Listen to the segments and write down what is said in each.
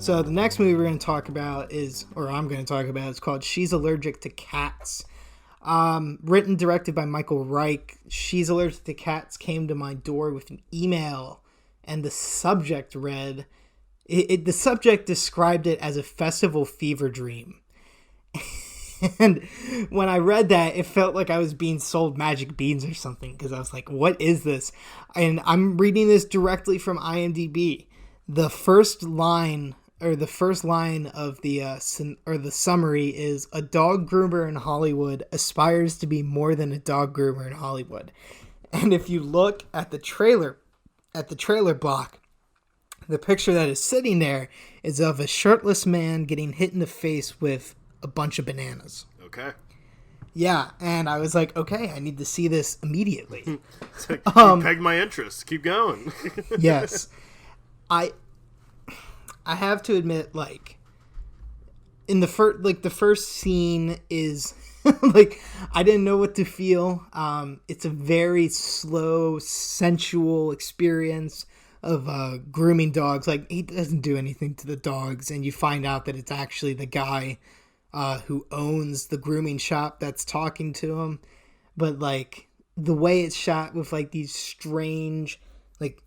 So the next movie we're going to talk about is, or I'm going to talk about, is called She's Allergic to Cats. Written, directed by Michael Reich. She's Allergic to Cats came to my door with an email, and the subject read, the subject described it as a festival fever dream. And when I read that, it felt like I was being sold magic beans or something, because I was like, what is this? And I'm reading this directly from IMDb. The first line of the summary is, a dog groomer in Hollywood aspires to be more than a dog groomer in Hollywood. And if you look at the trailer block, the picture that is sitting there is of a shirtless man getting hit in the face with a bunch of bananas. Okay. Yeah, and I was like, okay, I need to see this immediately. You pegged my interest. Keep going. Yes. I have to admit, like, in the first scene is like, I didn't know what to feel. It's a very slow, sensual experience of grooming dogs. Like, he doesn't do anything to the dogs, and you find out that it's actually the guy who owns the grooming shop that's talking to him. But, like, the way it's shot with, like, these strange, like,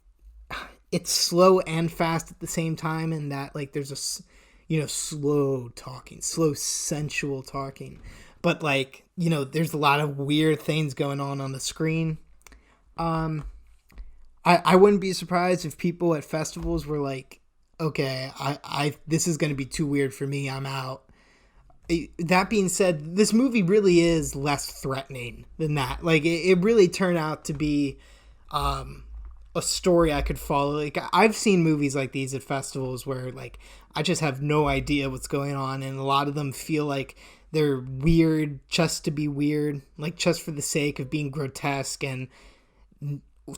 it's slow and fast at the same time, and that, like, there's a, slow talking, slow sensual talking, but, like, there's a lot of weird things going on the screen. I wouldn't be surprised if people at festivals were like, okay, this is going to be too weird for me, I'm out. That being said, this movie really is less threatening than that. Like, it really turned out to be a story I could follow. Like, I've seen movies like these at festivals where, like, I just have no idea what's going on, and a lot of them feel like they're weird just to be weird, like, just for the sake of being grotesque and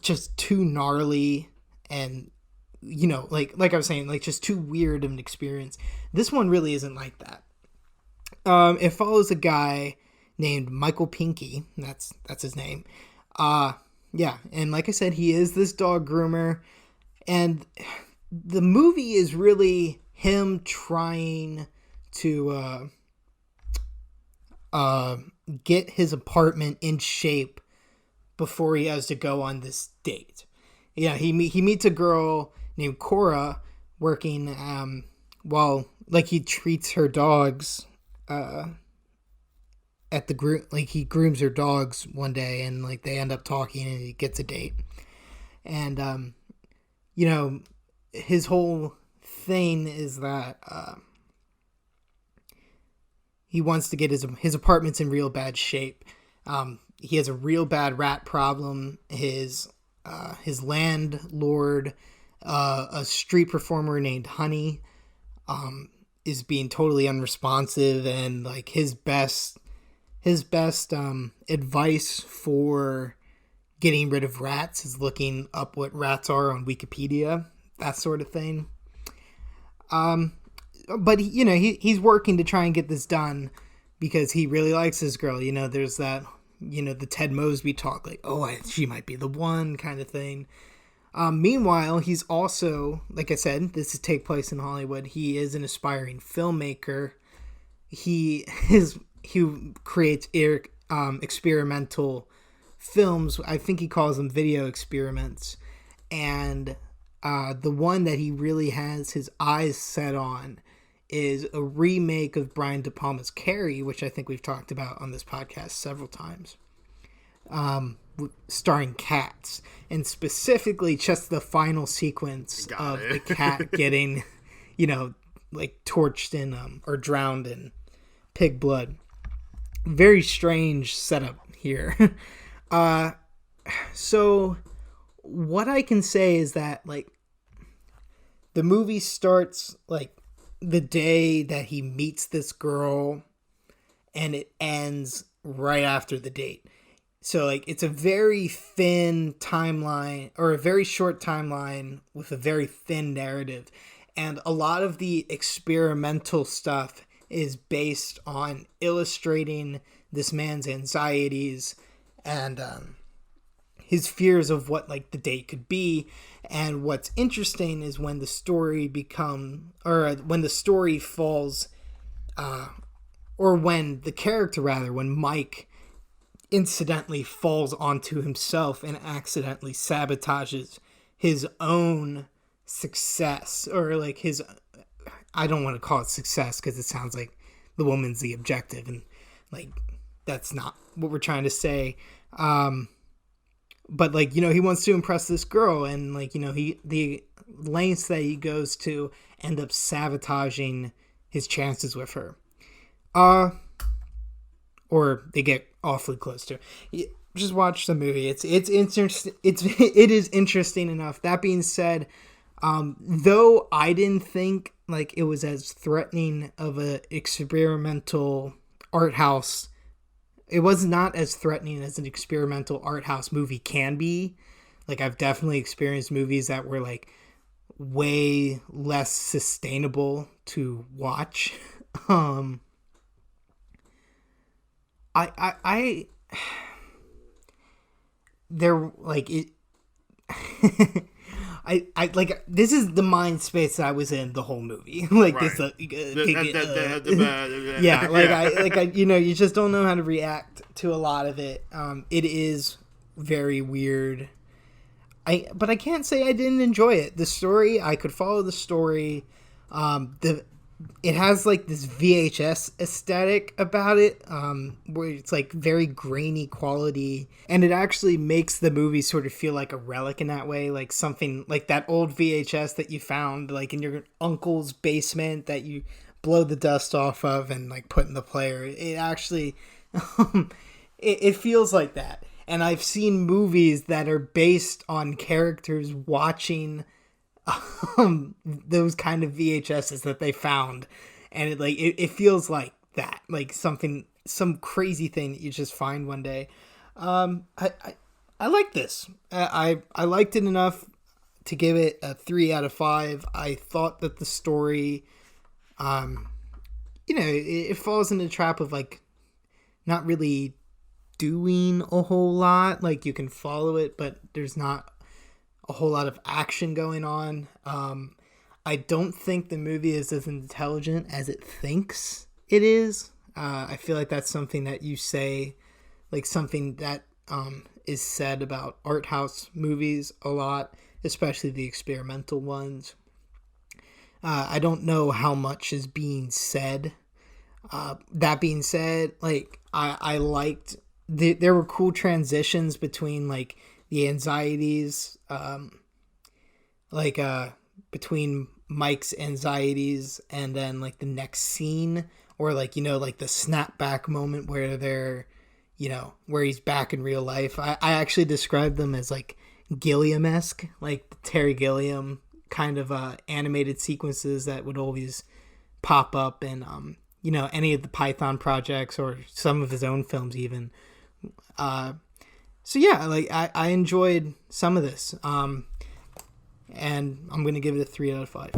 just too gnarly, and like I was saying, like, just too weird of an experience. This one really isn't like that. It follows a guy named Michael Pinky. That's his name. Yeah, and like I said, he is this dog groomer, and the movie is really him trying to get his apartment in shape before he has to go on this date. Yeah, he meets a girl named Cora working while, like, he treats her dogs at the like, he grooms her dogs one day, and, like, they end up talking, and he gets a date. And his whole thing is that he wants to get his apartment's in real bad shape. He has a real bad rat problem. His landlord, a street performer named Honey, is being totally unresponsive, and, like, his best advice for getting rid of rats is looking up what rats are on Wikipedia, that sort of thing. But he's working to try and get this done because he really likes this girl. There's that, the Ted Mosby talk, like, she might be the one kind of thing. Meanwhile, he's also, like I said, this is take place in Hollywood. He is an aspiring filmmaker. He creates experimental films. I think he calls them video experiments. And the one that he really has his eyes set on is a remake of Brian De Palma's Carrie, which I think we've talked about on this podcast several times, starring cats, and specifically just the final sequence of the cat getting, like, torched in or drowned in pig blood. Very strange setup here. So what I can say is that, like, the movie starts, like, the day that he meets this girl, and it ends right after the date. So, like, it's a very thin timeline, or a very short timeline with a very thin narrative. And a lot of the experimental stuff is based on illustrating this man's anxieties and his fears of what like the date could be. And what's interesting is when the story when the story falls, or when the character rather, when Mike incidentally falls onto himself and accidentally sabotages his own success, or like his, I don't want to call it success because it sounds like the woman's the objective, and like that's not what we're trying to say. But like, you know, he wants to impress this girl, and like, you know, the lengths that he goes to end up sabotaging his chances with her. Or they get awfully close to. Just watch the movie. It is interesting enough. That being said, though I didn't think like it was as threatening of a experimental art house, it was not as threatening as an experimental art house movie can be. Like, I've definitely experienced movies that were like way less sustainable to watch. They're like it. I like, this is the mind space that I was in the whole movie. Like right. Yeah, like I you know, you just don't know how to react to a lot of it. It is very weird. But I can't say I didn't enjoy it. The story, I could follow the story. It has like this VHS aesthetic about it, where it's like very grainy quality, and it actually makes the movie sort of feel like a relic in that way, like something like that old VHS that you found like in your uncle's basement that you blow the dust off of and like put in the player. It actually, it feels like that. And I've seen movies that are based on characters watching those kind of VHSs that they found, and it feels like that, like some crazy thing that you just find one day. I like this. I liked it enough to give it a 3 out of 5. I thought that the story, you know, it falls in the trap of like not really doing a whole lot. Like, you can follow it, but there's not a whole lot of action going on. I don't think the movie is as intelligent as it thinks it is. I feel like that's something that you say, like something that is said about art house movies a lot, especially the experimental ones. I don't know how much is being said. That being said, like I liked there were cool transitions between like the anxieties, between Mike's anxieties and then like the next scene, or like, you know, like the snapback moment where they're, you know, where he's back in real life. I actually described them as like Gilliam-esque, like Terry Gilliam kind of animated sequences that would always pop up in, you know, any of the Python projects or some of his own films even. So yeah, like I enjoyed some of this, and I'm going to give it a 3 out of 5.